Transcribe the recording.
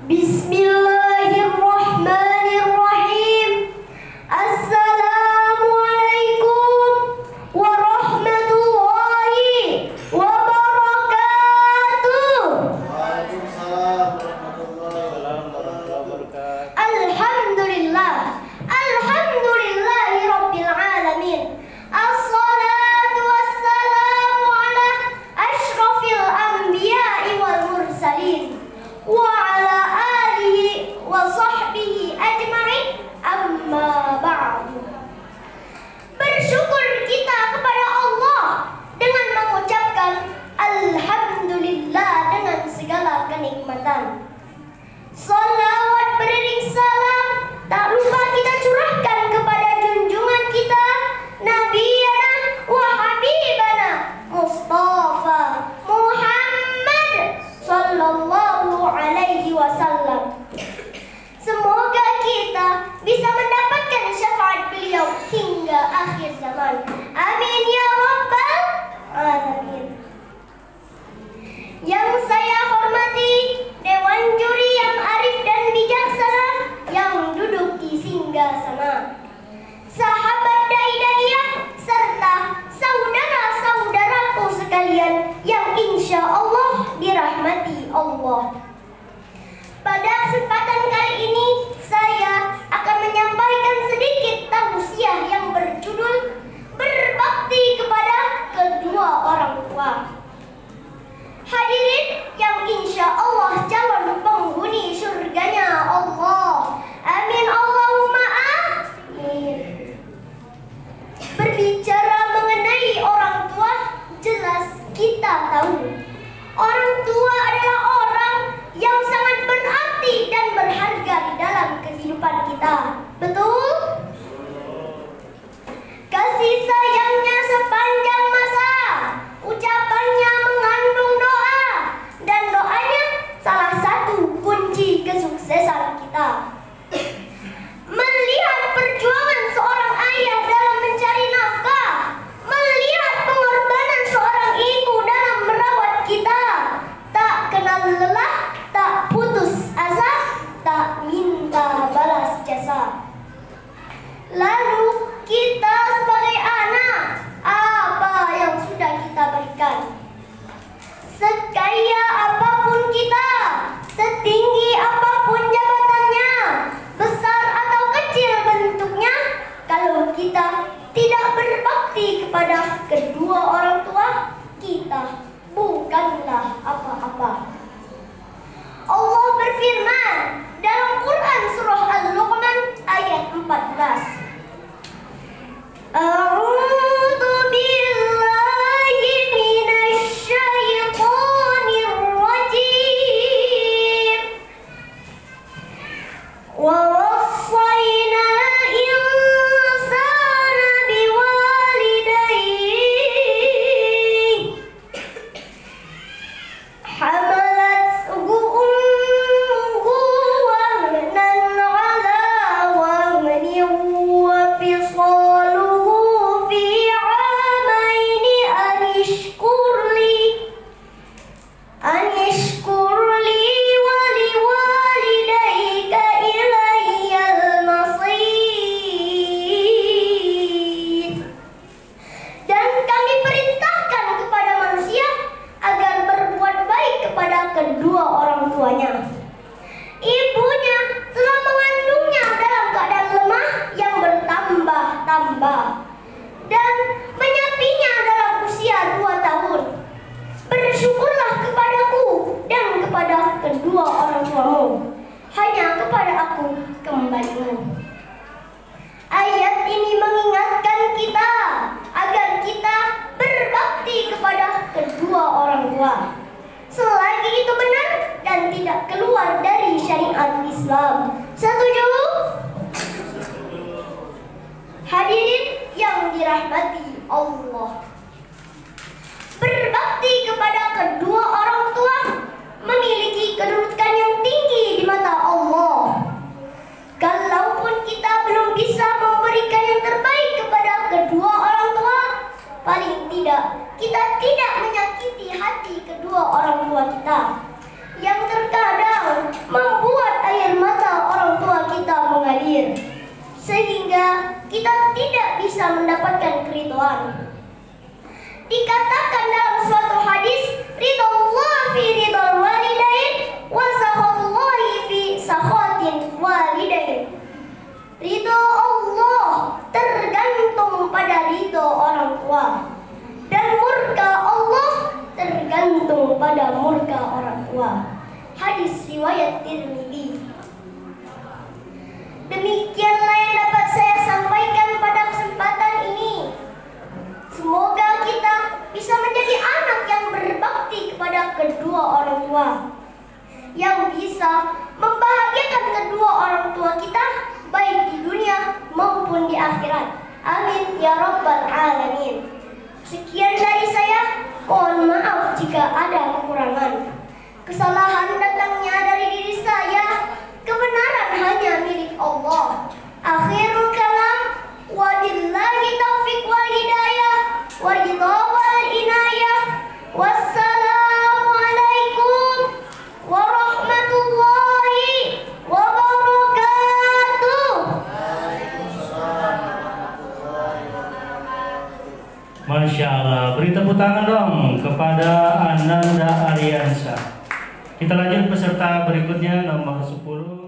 Bismillahirrahmanirrahim. Assalamualaikum warahmatullahi wabarakatuh. Waalaikumsalam warahmatullahi wabarakatuh. Alhamdulillah. Alhamdulillahi rabbil alamin. Assalatu wassalamu ala asyrafil anbiya'i wal mursalin wa ala alihi wa sahbihi ajma'in, amma ba'du. Bersyukur kita kepada Allah dengan mengucapkan alhamdulillah dengan segala kenikmatan. Salawat beriring salam tak lupa kita curahkan kepada junjungan kita Nabiyana wa Habibana Mustafa Muhammad sallallahu alaihi wasallam. Semoga kita bisa mendapatkan syafaat beliau hingga akhir zaman. Amin ya rabbal alamin. Yang saya hormati Dewan Juri yang arif dan bijaksana yang duduk di singgasana, sahabat dai-daiyah serta saudara-saudaraku sekalian yang insya Allah dirahmati Allah. Pada kesempatan kali ini saya akan menyampaikan sedikit tausiah yang berjudul berbakti kepada kedua orang tua. Hadirin yang insya Allah calon penghuni surganya Allah. Amin Allahumma amin. Berbicara mengenai orang tua, jelas kita tahu orang tua adalah orang yang sangat berarti dan berharga di dalam kehidupan kita. Betul? Kasih sayangnya sepanjang masa, ucapannya mengandung doa, dan doanya salah satu kunci kesuksesan kita. Melihat perjuangan seorang ayah dalam mencari nafkah, melihat pengorbanan seorang ibu dalam merawat kita, tak kenal lelah, tak putus asa, tak minta balas jasa. Lalu kita sebagai anak, apa yang sudah kita berikan? Sekaya apapun kita, setinggi apapun jabatannya, besar atau kecil bentuknya, kalau kita tidak berbakti kepada kedua orang tua, kita bukanlah apa-apa. Allah berfirman dalam Quran surah Al-Luqman ayat 14. A'udzu billahi minasy syaithanir rajim. Wa wassayna insana biwalidayhi hamalathu ummuhu wahnan ala wahnin wa fisaluhu fi 'amaini an ishkur li wa liwalidayka ilayyal masir. Dan kami perintahkan kepada manusia agar berbuat baik kepada kedua orang tuanya. Ibunya telah mengandungnya dalam keadaan lemah yang bertambah-tambah dan menyapinya dalam usia 2 tahun. Bersyukurlah kepadaku dan kepada kedua orang tuamu. Hanya kepada aku kembalimu. Ayat ini mengingatkan kita agar kita berbakti kepada kedua orang tua, selagi itu benar dan tidak keluar dari syariat Islam. Setuju? Hadirin yang dirahmati Allah, berbakti kepada kedua orang tua memiliki kedudukan yang tinggi di mata Allah. Kalaupun kita belum bisa memberikan yang terbaik kepada kedua orang tua, paling tidak kita tidak menyakiti hati kedua orang tua kita yang terkadang membuat kita tidak bisa mendapatkan keridhaan. Dikatakan dalam suatu hadis, ridallah fi ridal walidain wa sakhallahi fi sakhatil walidain. Ridho Allah tergantung pada ridho orang tua, dan murka Allah tergantung pada murka orang tua. Hadis riwayat Tirmidzi. Demikianlah yang dapat saya sampaikan pada kesempatan ini. Semoga kita bisa menjadi anak yang berbakti kepada kedua orang tua, yang bisa membahagiakan kedua orang tua kita baik di dunia maupun di akhirat. Amin ya rabbal alamin. Sekian dari saya. Mohon maaf jika ada kekurangan. Kesalahan datangnya dari diri saya. Kebenaran hanya milik Allah. Akhirul kalam, wabillahi taufiq wal hidayah, waridha wal inayah. Wassalamualaikum warahmatullahi wabarakatuh. Masya Allah, beri tepuk tangan dong kepada Ananda Aryansyah. Kita lanjut peserta berikutnya nomor 10.